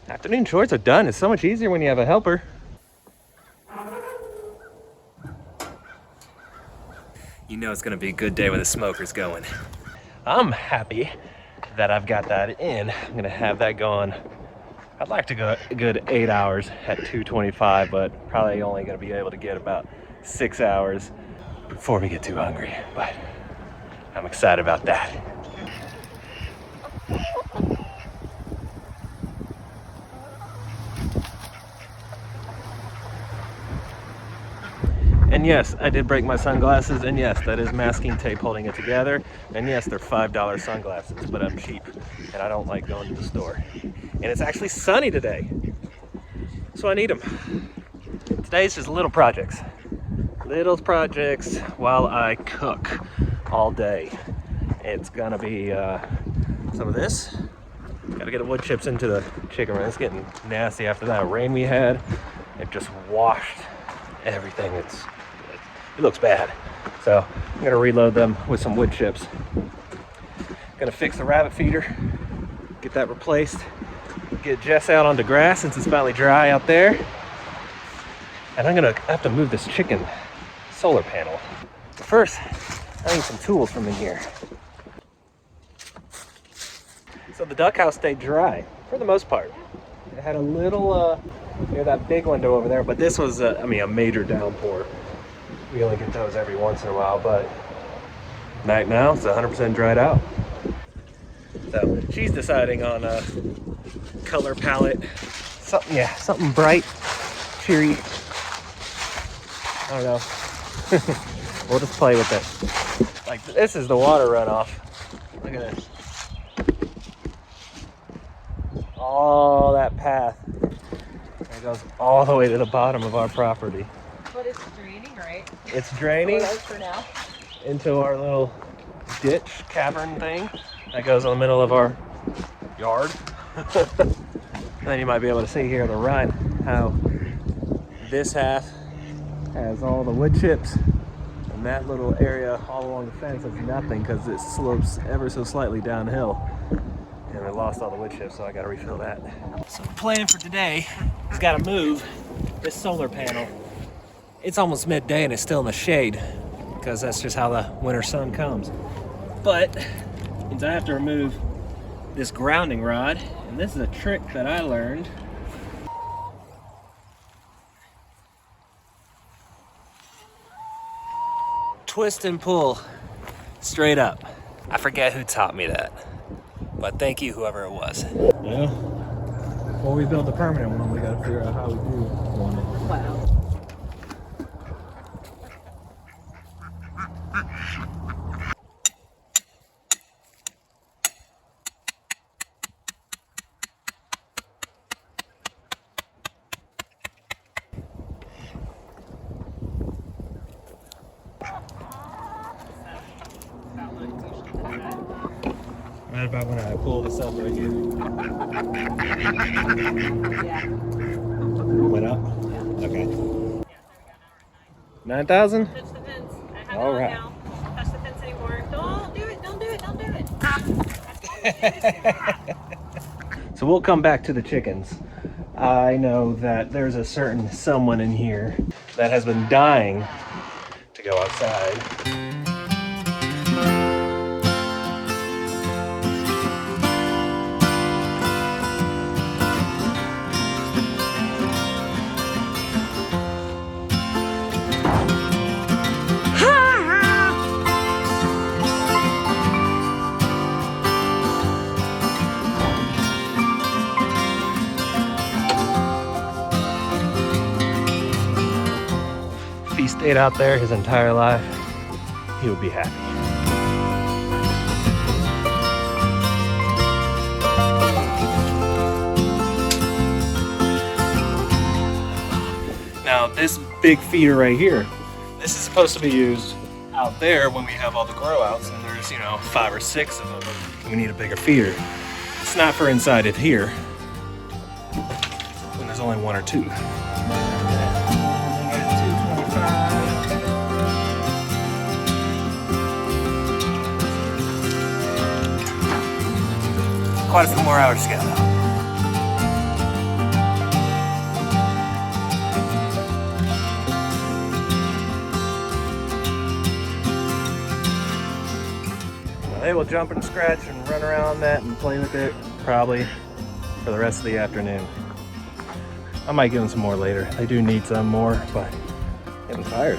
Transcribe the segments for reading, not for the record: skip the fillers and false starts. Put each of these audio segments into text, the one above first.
Afternoon chores are done. It's so much easier when you have a helper. You know it's gonna be a good day when the smoker's going. I'm happy that I've got that in. I'm gonna have that going. I'd like to go a good 8 hours at 225, but probably only gonna be able to get about 6 hours before we get too hungry. But I'm excited about that. And yes, I did break my sunglasses, and yes, that is masking tape holding it together. And yes, they're $5 sunglasses, but I'm cheap, and I don't like going to the store. And it's actually sunny today, so I need them. Today's just little projects while I cook all day. It's gonna be some of this. Gotta get the wood chips into the chicken run. It's getting nasty after that rain we had. It just washed everything. It looks bad. So I'm gonna reload them with some wood chips. Gonna fix the rabbit feeder, get that replaced, get Jess out onto grass since it's finally dry out there. And I'm gonna have to move this chicken solar panel. But first, I need some tools from in here. So the duck house stayed dry for the most part. It had a little, near that big window over there, but this was, a major downpour. We only get those every once in a while, but right now it's 100% dried out. So she's deciding on a color palette, something bright, cheery. I don't know. We'll just play with it. Like, this is the water runoff. Look at this. All that path. It goes all the way to the bottom of our property. But it's draining, right? It's draining For now. into our little ditch cavern thing that goes in the middle of our yard. Then you might be able to see here on the right how this half has all the wood chips, and that little area all along the fence is nothing because it slopes ever so slightly downhill. And I lost all the wood chips, so I gotta refill that. So the plan for today is gotta move this solar panel. It's almost midday and it's still in the shade because that's just how the winter sun comes. But means I have to remove this grounding rod, and this is a trick that I learned. Twist and pull straight up. I forget who taught me that, but thank you, whoever it was. Yeah. Before we build the permanent one, we gotta figure out how we do one. Wow. Right about when I pull this up right here. Yeah. Went up? Yeah. Okay. 9,000? Touch the fence. I have All it on right. now. Don't touch the fence anymore. Don't do it. Don't do it. Don't do it. So we'll come back to the chickens. I know that there's a certain someone in here that has been dying to go outside. If he stayed out there his entire life, he would be happy. Now this big feeder right here, this is supposed to be used out there when we have all the grow outs, and there's, 5 or 6 of them. We need a bigger feeder. It's not for inside of here when there's only 1 or 2. Quite a few more hours to go though. will jump and scratch and run around on that and play with it probably for the rest of the afternoon. I might give them some more later. They do need some more, but I'm getting tired.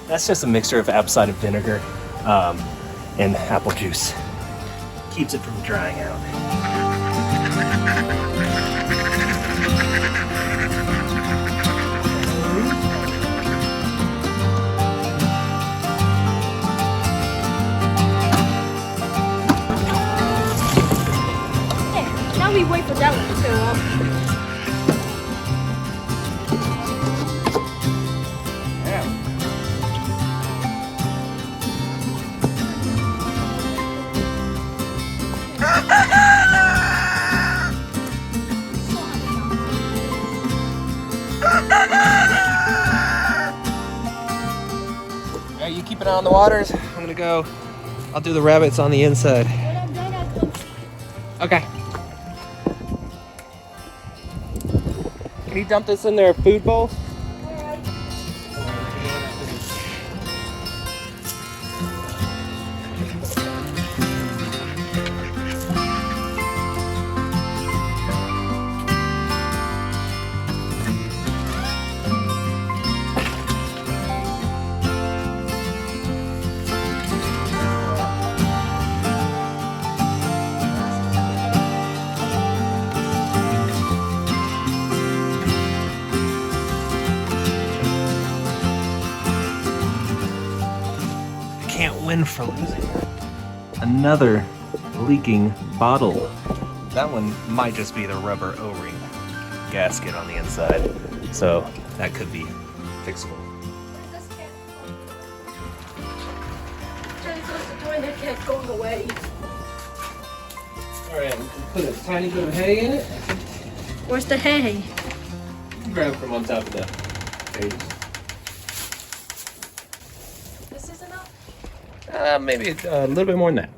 That's just a mixture of apple cider vinegar and apple juice. Keeps it from drying out. Yeah, now we wait for that one to go up. Alright, you keep an eye on the waters. I'm gonna go. I'll do the rabbits on the inside. Okay. Can you dump this in their food bowls? Can't win for losing. Another leaking bottle. That one might just be the rubber O-ring gasket on the inside, so that could be fixable. The toilet kept going away. All right, we can put a tiny bit of hay in it. Where's the hay? Grab from on top of the hay. This is enough? Maybe a little bit more than that.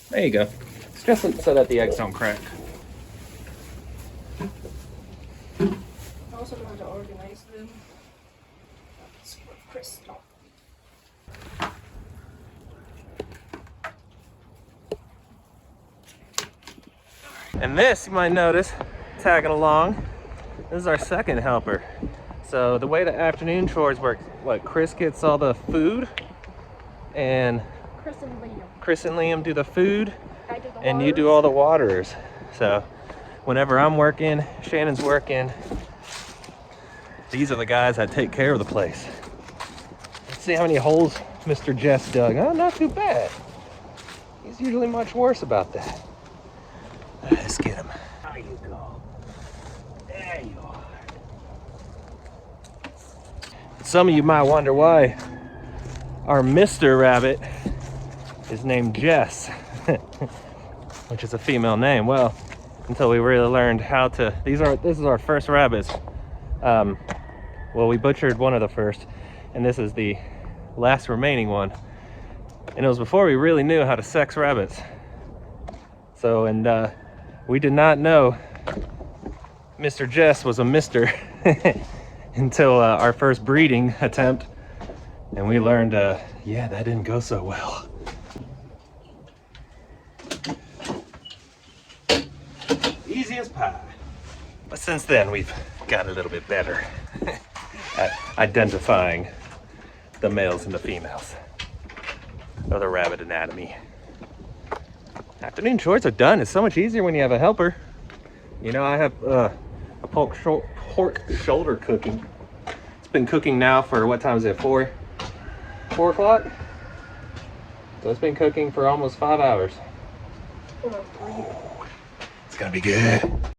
There you go. It's just so that the eggs don't crack. I also want to organize them. Crystal. And this, you might notice, tagging along, this is our second helper. So the way the afternoon chores work, Chris gets all the food, and Chris and Liam do the food, and you do all the waterers. So whenever I'm working, Shannon's working, these are the guys that take care of the place. Let's see how many holes Mr. Jess dug. Oh, not too bad. He's usually much worse about that. Let's get him. There you go. There you are. Some of you might wonder why our Mr. Rabbit is named Jess, which is a female name. Well, until we really learned how to. This is our first rabbits. Well, we butchered one of the first, and this is the last remaining one. And it was before we really knew how to sex rabbits. So, and we did not know Mr. Jess was a Mr. until our first breeding attempt, and we learned, yeah, that didn't go so well. Easy as pie. But since then, we've got a little bit better at identifying the males and the females of the rabbit anatomy. Afternoon chores are done. It's so much easier when you have a helper. You know, I have a pork shoulder cooking. It's been cooking now for, what time is it, 4 o'clock? So it's been cooking for almost 5 hours. It's gonna be good.